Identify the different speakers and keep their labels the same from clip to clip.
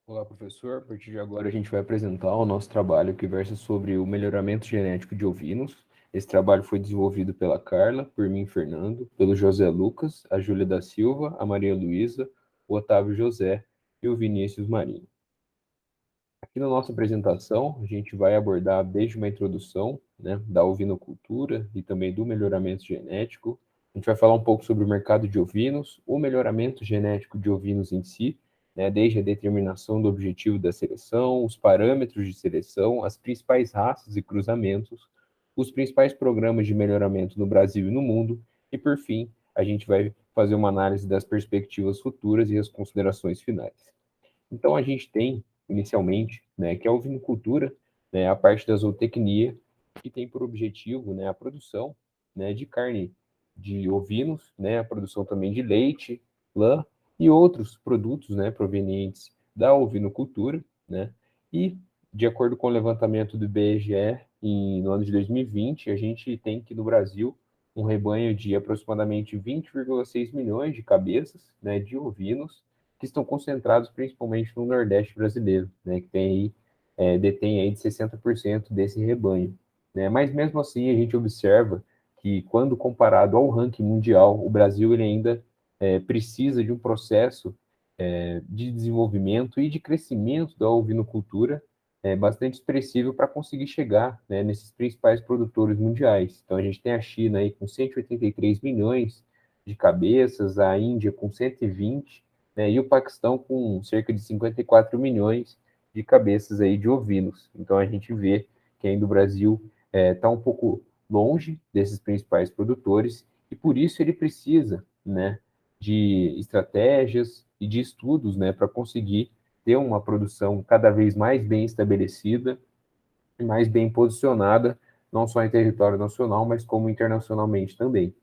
Speaker 1: Olá, professor. A partir de agora, a gente vai apresentar o nosso trabalho que versa sobre o melhoramento genético de ovinos. Esse trabalho foi desenvolvido pela Carla, por mim, Fernando, pelo José Lucas, a Júlia da Silva, a Maria Luísa, o Otávio José e o Vinícius Marinho. Aqui na nossa apresentação, a gente vai abordar desde uma introdução, né, da ovinocultura e também do melhoramento genético. A gente vai falar um pouco sobre o mercado de ovinos, o melhoramento genético de ovinos em si, né, desde a determinação do objetivo da seleção, os parâmetros de seleção, as principais raças e cruzamentos, os principais programas de melhoramento no Brasil e no mundo, e por fim, a gente vai fazer uma análise das perspectivas futuras e as considerações finais. Então, a gente tem, inicialmente, né, que é a ovinocultura, né, a parte da zootecnia, que tem por objetivo, né, a produção, né, de carne de ovinos, né, a produção também de leite, lã e outros produtos, né, provenientes da ovinocultura, né, e, de acordo com o levantamento do IBGE, no ano de 2020, a gente tem que no Brasil um rebanho de aproximadamente 20,6 milhões de cabeças, né, de ovinos, que estão concentrados principalmente no Nordeste brasileiro, né, que tem aí, detém aí de 60% desse rebanho. Né? Mas mesmo assim a gente observa que quando comparado ao ranking mundial, o Brasil ele ainda precisa de um processo de desenvolvimento e de crescimento da ovinocultura bastante expressivo para conseguir chegar, né, nesses principais produtores mundiais. Então a gente tem a China aí com 183 milhões de cabeças, a Índia com 120, né, e o Paquistão com cerca de 54 milhões de cabeças aí de ovinos. Então a gente vê que ainda o Brasil está um pouco longe desses principais produtores e por isso ele precisa, né, de estratégias e de estudos, né, para conseguir ter uma produção cada vez mais bem estabelecida e mais bem posicionada, não só em território nacional, mas como internacionalmente também.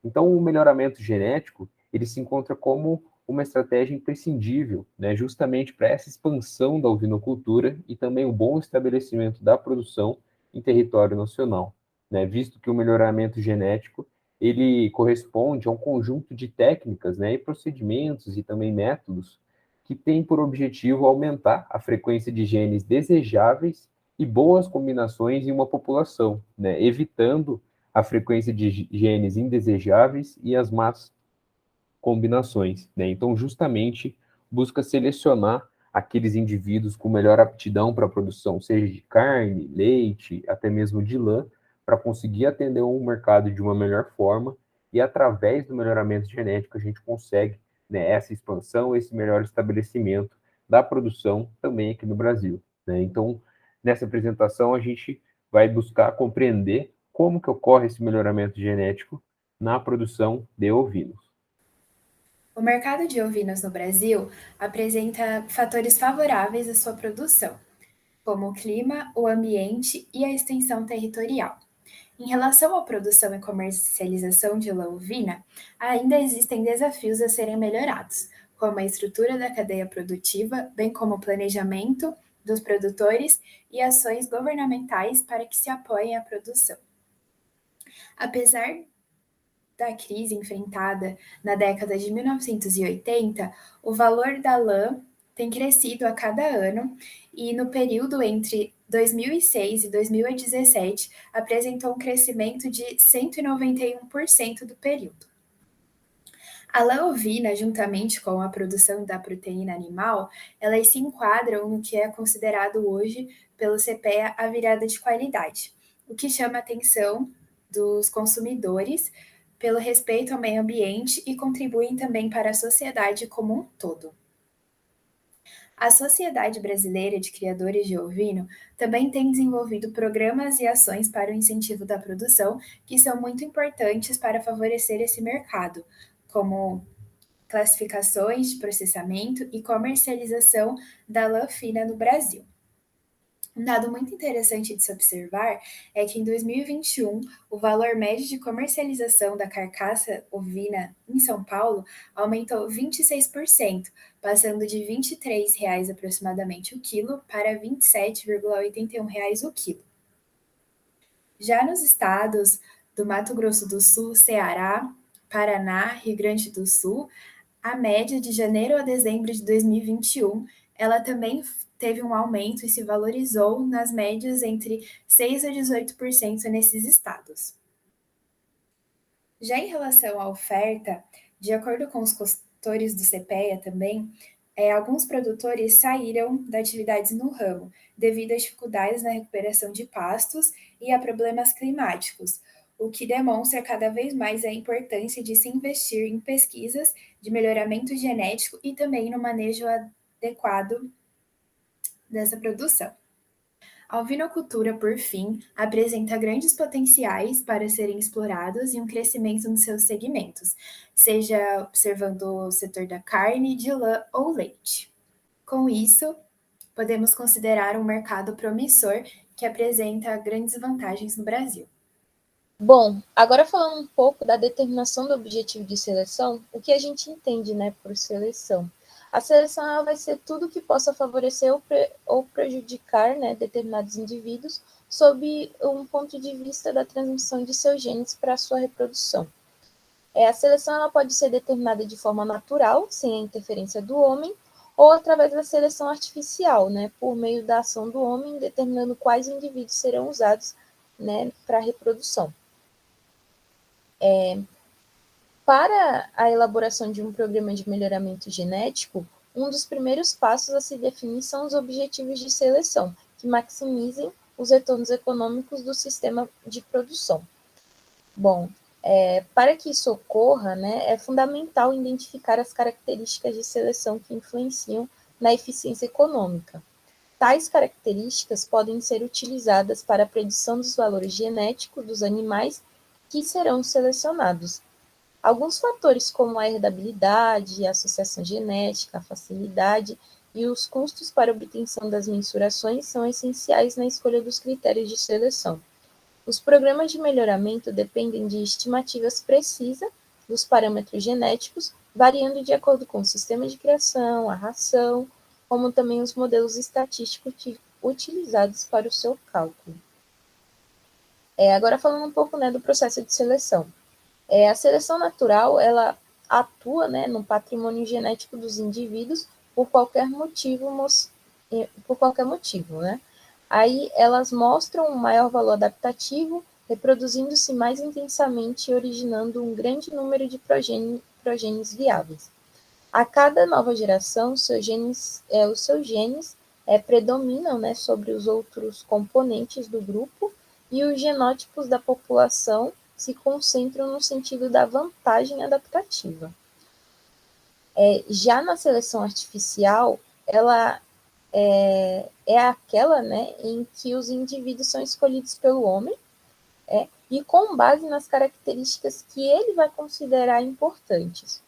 Speaker 1: Então, o melhoramento genético, ele se encontra como uma estratégia imprescindível, né, justamente para essa expansão da ovinocultura e também o bom estabelecimento da produção em território nacional, né, visto que o melhoramento genético ele corresponde a um conjunto de técnicas, né, e procedimentos e também métodos que têm por objetivo aumentar a frequência de genes desejáveis e boas combinações em uma população, né, evitando a frequência de genes indesejáveis e as más combinações. Né? Então, justamente, busca selecionar aqueles indivíduos com melhor aptidão para a produção, seja de carne, leite, até mesmo de lã, para conseguir atender o mercado de uma melhor forma e, através do melhoramento genético, a gente consegue, né, essa expansão, esse melhor estabelecimento da produção também aqui no Brasil. Né? Então, nessa apresentação, a gente vai buscar compreender como que ocorre esse melhoramento genético na produção de ovinos.
Speaker 2: O mercado de ovinos no Brasil apresenta fatores favoráveis à sua produção, como o clima, o ambiente e a extensão territorial. Em relação à produção e comercialização de lã ovina, ainda existem desafios a serem melhorados, como a estrutura da cadeia produtiva, bem como o planejamento dos produtores e ações governamentais para que se apoiem a produção. Apesar da crise enfrentada na década de 1980, o valor da lã tem crescido a cada ano e no período entre 2006 e 2017 apresentou um crescimento de 191% do período. A lã ovina, juntamente com a produção da proteína animal, elas se enquadram no que é considerado hoje pelo CPEA a virada de qualidade, o que chama a atenção dos consumidores pelo respeito ao meio ambiente e contribuem também para a sociedade como um todo. A Sociedade Brasileira de Criadores de Ovino também tem desenvolvido programas e ações para o incentivo da produção que são muito importantes para favorecer esse mercado, como classificações de processamento e comercialização da lã fina no Brasil. Um dado muito interessante de se observar é que em 2021, o valor médio de comercialização da carcaça ovina em São Paulo aumentou 26%, passando de R$ 23,00 aproximadamente o quilo para R$ 27,81 o quilo. Já nos estados do Mato Grosso do Sul, Ceará, Paraná, Rio Grande do Sul, a média de janeiro a dezembro de 2021 ela também teve um aumento e se valorizou nas médias entre 6% a 18% nesses estados. Já em relação à oferta, de acordo com os consultores do CPEA também, alguns produtores saíram da atividades no ramo, devido às dificuldades na recuperação de pastos e a problemas climáticos, o que demonstra cada vez mais a importância de se investir em pesquisas de melhoramento genético e também no manejo adequado dessa produção. A ovinocultura, por fim, apresenta grandes potenciais para serem explorados e um crescimento nos seus segmentos, seja observando o setor da carne, de lã ou leite. Com isso, podemos considerar um mercado promissor que apresenta grandes vantagens no Brasil.
Speaker 3: Bom, agora falando um pouco da determinação do objetivo de seleção, o que a gente entende, né, por seleção? A seleção ela vai ser tudo que possa favorecer ou prejudicar, né, determinados indivíduos sob um ponto de vista da transmissão de seus genes para a sua reprodução. A seleção ela pode ser determinada de forma natural, sem a interferência do homem, ou através da seleção artificial, né, por meio da ação do homem, determinando quais indivíduos serão usados, né, para a reprodução. Para a elaboração de um programa de melhoramento genético, um dos primeiros passos a se definir são os objetivos de seleção, que maximizem os retornos econômicos do sistema de produção. Bom, para que isso ocorra, né, é fundamental identificar as características de seleção que influenciam na eficiência econômica. Tais características podem ser utilizadas para a predição dos valores genéticos dos animais que serão selecionados. Alguns fatores como a herdabilidade, a associação genética, a facilidade e os custos para obtenção das mensurações são essenciais na escolha dos critérios de seleção. Os programas de melhoramento dependem de estimativas precisas dos parâmetros genéticos, variando de acordo com o sistema de criação, a ração, como também os modelos estatísticos utilizados para o seu cálculo. Agora falando um pouco, né, do processo de seleção. A seleção natural, ela atua, né, no patrimônio genético dos indivíduos por qualquer motivo, né? Aí elas mostram um maior valor adaptativo, reproduzindo-se mais intensamente e originando um grande número de progênies viáveis. A cada nova geração, os seus genes predominam, né, sobre os outros componentes do grupo e os genótipos da população se concentram no sentido da vantagem adaptativa. Já na seleção artificial, ela é aquela, né, em que os indivíduos são escolhidos pelo homem e com base nas características que ele vai considerar importantes.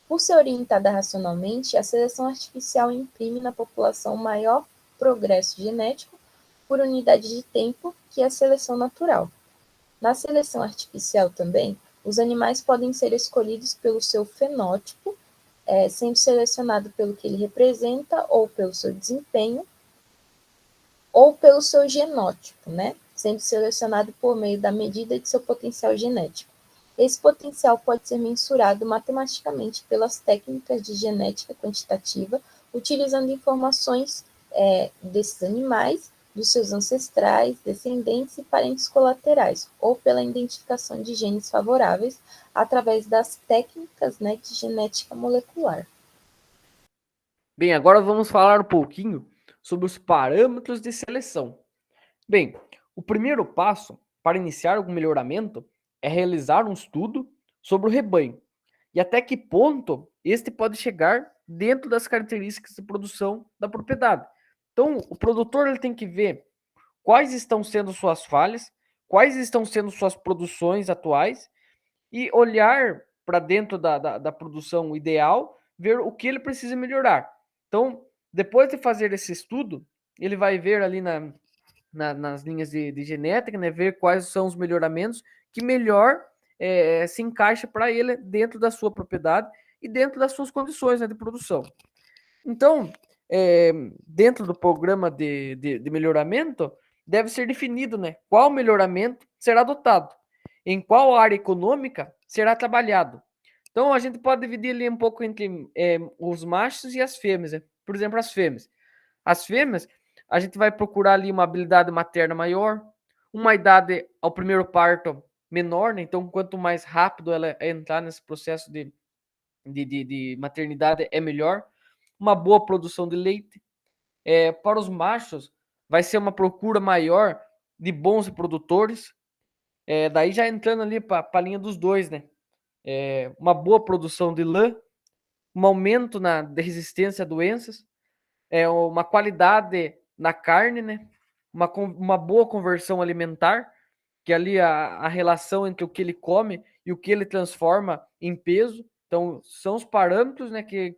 Speaker 3: Por ser orientada racionalmente, a seleção artificial imprime na população maior progresso genético por unidade de tempo que a seleção natural. Na seleção artificial também, os animais podem ser escolhidos pelo seu fenótipo, sendo selecionado pelo que ele representa, ou pelo seu desempenho, ou pelo seu genótipo, né? Sendo selecionado por meio da medida de seu potencial genético. Esse potencial pode ser mensurado matematicamente pelas técnicas de genética quantitativa, utilizando informações desses animais, dos seus ancestrais, descendentes e parentes colaterais, ou pela identificação de genes favoráveis através das técnicas, né, de genética molecular.
Speaker 4: Bem, agora vamos falar um pouquinho sobre os parâmetros de seleção. Bem, o primeiro passo para iniciar algum melhoramento é realizar um estudo sobre o rebanho e até que ponto este pode chegar dentro das características de produção da propriedade. Então, o produtor ele tem que ver quais estão sendo suas falhas, quais estão sendo suas produções atuais e olhar para dentro da produção ideal, ver o que ele precisa melhorar. Então, depois de fazer esse estudo, ele vai ver ali nas linhas de genética, né, ver quais são os melhoramentos que melhor se encaixa para ele dentro da sua propriedade e dentro das suas condições, né, de produção. Então, dentro do programa de melhoramento, deve ser definido, né, qual melhoramento será adotado, em qual área econômica será trabalhado. Então, a gente pode dividir ali um pouco entre os machos e as fêmeas. Né? por exemplo, as fêmeas. As fêmeas, a gente vai procurar ali uma habilidade materna maior, uma idade ao primeiro parto menor, né? Então, quanto mais rápido ela entrar nesse processo de maternidade, é melhor. Uma boa produção de leite. Para os machos, vai ser uma procura maior de bons reprodutores. Daí já entrando ali para a linha dos dois, né? Uma boa produção de lã, um aumento de resistência a doenças, uma qualidade na carne, né? Uma boa conversão alimentar, que ali a relação entre o que ele come e o que ele transforma em peso. Então, são os parâmetros, né, que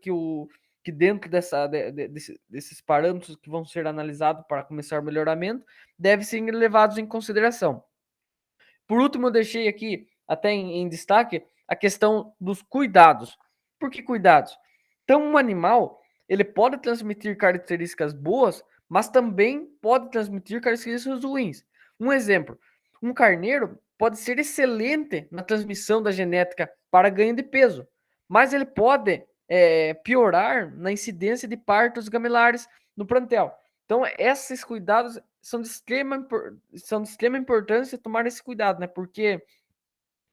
Speaker 4: dentro desses parâmetros que vão ser analisados para começar o melhoramento, devem ser levados em consideração. Por último, eu deixei aqui até em destaque a questão dos cuidados. Por que cuidados? Então, um animal, ele pode transmitir características boas, mas também pode transmitir características ruins. Um exemplo, um carneiro pode ser excelente na transmissão da genética para ganho de peso, mas ele pode piorar na incidência de partos gamelares no plantel. Então, esses cuidados são de extrema importância tomar esse cuidado, né? Porque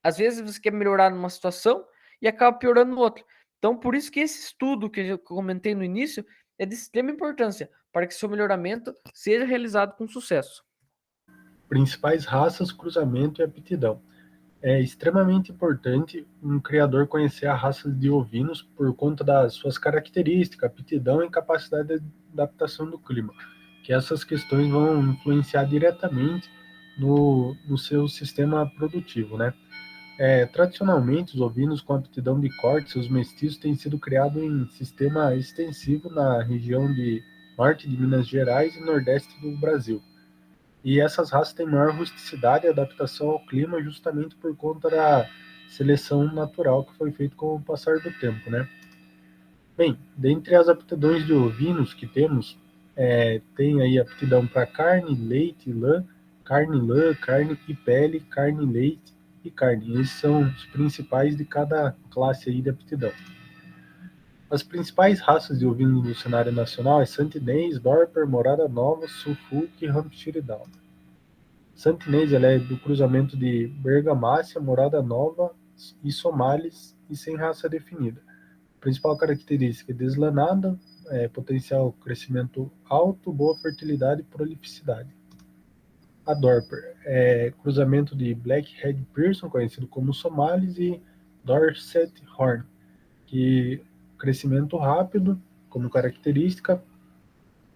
Speaker 4: às vezes você quer melhorar numa situação e acaba piorando no outro. Então, por isso que esse estudo que eu comentei no início é de extrema importância para que seu melhoramento seja realizado com sucesso.
Speaker 5: Principais raças, cruzamento e aptidão. É extremamente importante um criador conhecer a raça de ovinos por conta das suas características, aptidão e capacidade de adaptação do clima, que essas questões vão influenciar diretamente no seu sistema produtivo, né? Tradicionalmente, os ovinos com aptidão de corte, os mestiços, têm sido criados em sistema extensivo na região de norte de Minas Gerais e nordeste do Brasil. E essas raças têm maior rusticidade e adaptação ao clima justamente por conta da seleção natural que foi feita com o passar do tempo, né? Bem, dentre as aptidões de ovinos que temos, tem aí aptidão para carne, leite, lã, carne e pele, carne, leite e carne. Esses são os principais de cada classe aí de aptidão. As principais raças de ovino no cenário nacional é Santinês, Dorper, Morada Nova, Suffolk e Hampshire Down. Santinês ela é do cruzamento de Bergamácia, Morada Nova e Somalis e sem raça definida. A principal característica é deslanada, potencial crescimento alto, boa fertilidade e prolificidade. A Dorper é cruzamento de Blackhead Pearson, conhecido como Somalis, e Dorset Horn, que crescimento rápido como característica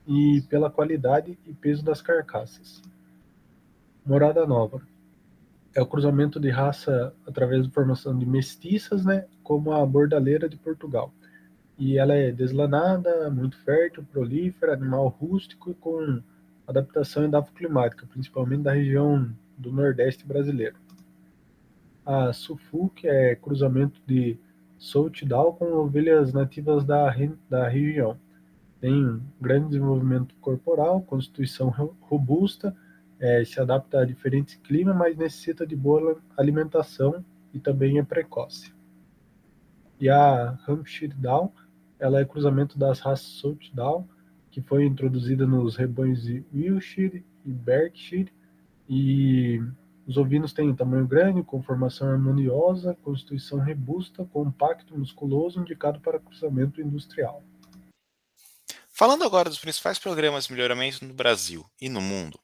Speaker 5: e pela qualidade e peso das carcaças. Morada Nova é o cruzamento de raça através da formação de mestiças, né, como a bordaleira de Portugal. E ela é deslanada, muito fértil, prolífera, animal rústico e com adaptação edafoclimática, principalmente da região do Nordeste brasileiro. A Suffolk é cruzamento de Southdal com ovelhas nativas da região. Tem um grande desenvolvimento corporal, constituição robusta, se adapta a diferentes climas, mas necessita de boa alimentação e também é precoce. E a Hampshire Down, ela é cruzamento das raças Southdal, que foi introduzida nos rebanhos de Wiltshire e Berkshire, e os ovinos têm tamanho grande, conformação harmoniosa, constituição robusta, compacto, musculoso, indicado para cruzamento industrial.
Speaker 6: Falando agora dos principais programas de melhoramento no Brasil e no mundo,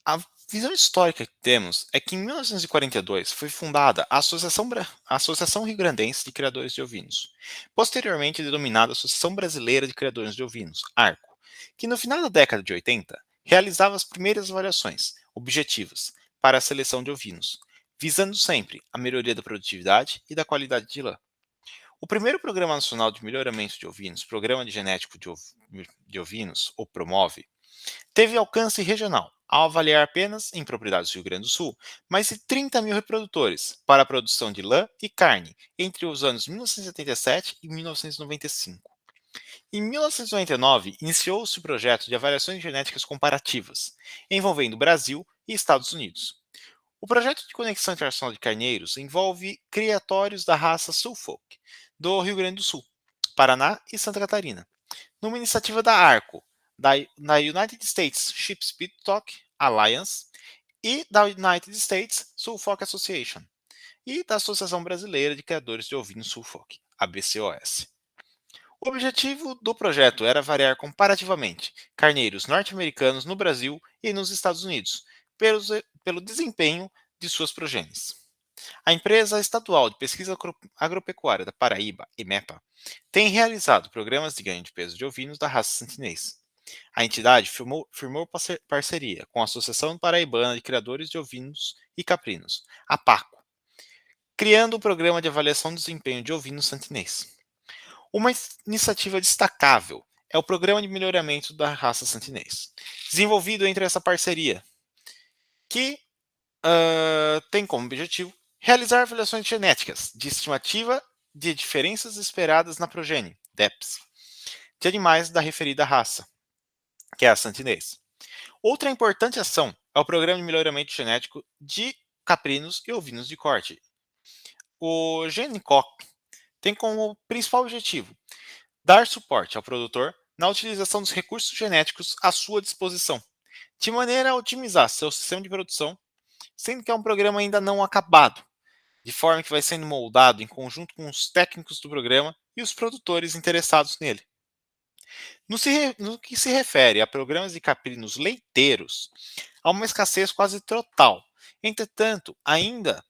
Speaker 6: a visão histórica que temos é que em 1942 foi fundada a Associação Rio-Grandense de Criadores de Ovinos, posteriormente denominada Associação Brasileira de Criadores de Ovinos, ARCO, que no final da década de 80 realizava as primeiras avaliações objetivas para a seleção de ovinos, visando sempre a melhoria da produtividade e da qualidade de lã. O primeiro Programa Nacional de Melhoramento de Ovinos, Programa de Genético de Ovinos, ou PROMOVE, teve alcance regional, ao avaliar apenas, em propriedades do Rio Grande do Sul, mais de 30 mil reprodutores para a produção de lã e carne entre os anos 1977 e 1995. Em 1999, iniciou-se o projeto de avaliações genéticas comparativas, envolvendo Brasil e Estados Unidos. O projeto de conexão internacional de carneiros envolve criatórios da raça Suffolk, do Rio Grande do Sul, Paraná e Santa Catarina. numa iniciativa da ARCO, da United States Sheep Spitstock Alliance e da United States Suffolk Association e da Associação Brasileira de Criadores de Ovinos Suffolk, ABCOS. O objetivo do projeto era variar comparativamente carneiros norte-americanos no Brasil e nos Estados Unidos, pelo desempenho de suas progênies. A Empresa Estadual de Pesquisa Agropecuária da Paraíba, EMEPA, tem realizado programas de ganho de peso de ovinos da raça santinês. A entidade firmou parceria com a Associação Paraibana de Criadores de Ovinos e Caprinos, a APACO, criando o Programa de Avaliação do Desempenho de Ovinos santinês. Uma iniciativa destacável é o Programa de Melhoramento da Raça Santinês, desenvolvido entre essa parceria, que tem como objetivo realizar avaliações genéticas de estimativa de diferenças esperadas na progênie, DEPs, de animais da referida raça, que é a santinês. Outra importante ação é o Programa de Melhoramento Genético de Caprinos e Ovinos de Corte. O GeneCop tem como principal objetivo dar suporte ao produtor na utilização dos recursos genéticos à sua disposição, de maneira a otimizar seu sistema de produção, sendo que é um programa ainda não acabado, de forma que vai sendo moldado em conjunto com os técnicos do programa e os produtores interessados nele. No que se refere a programas de caprinos leiteiros, há uma escassez quase total. Entretanto, ainda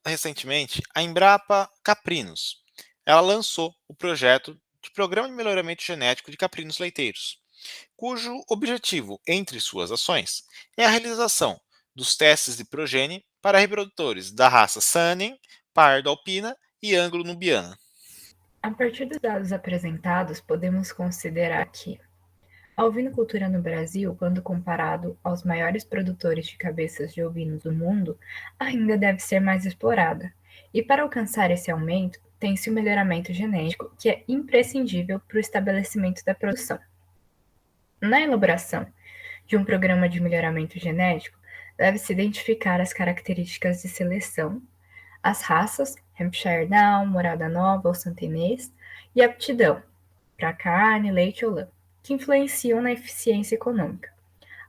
Speaker 6: recentemente, a Embrapa Caprinos ela lançou o projeto de Programa de Melhoramento Genético de Caprinos Leiteiros, cujo objetivo, entre suas ações, é a realização dos testes de progênie para reprodutores da raça Saanen, Pardo Alpina e Anglo-Nubiana.
Speaker 2: A partir dos dados apresentados, podemos considerar que a ovinocultura no Brasil, quando comparado aos maiores produtores de cabeças de ovinos do mundo, ainda deve ser mais explorada. E para alcançar esse aumento, tem-se o melhoramento genético, que é imprescindível para o estabelecimento da produção. Na elaboração de um programa de melhoramento genético, deve-se identificar as características de seleção, as raças, Hampshire Down, Morada Nova ou Santinês, e aptidão, para carne, leite ou lã, que influenciam na eficiência econômica.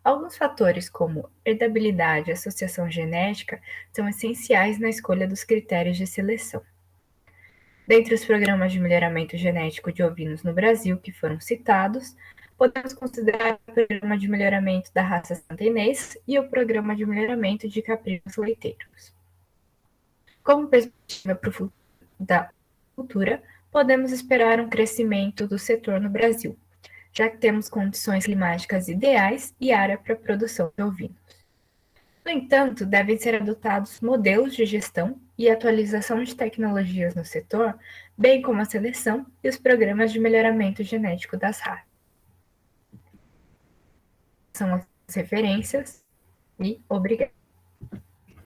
Speaker 2: Alguns fatores, como herdabilidade e associação genética, são essenciais na escolha dos critérios de seleção. Dentre os programas de melhoramento genético de ovinos no Brasil que foram citados, podemos considerar o Programa de Melhoramento da Raça Santinês e o Programa de Melhoramento de Caprinos Leiteiros. Como perspectiva da cultura, podemos esperar um crescimento do setor no Brasil, já que temos condições climáticas ideais e área para a produção de ovinos. No entanto, devem ser adotados modelos de gestão e atualização de tecnologias no setor, bem como a seleção e os programas de melhoramento genético das raças. São as referências e obrigado.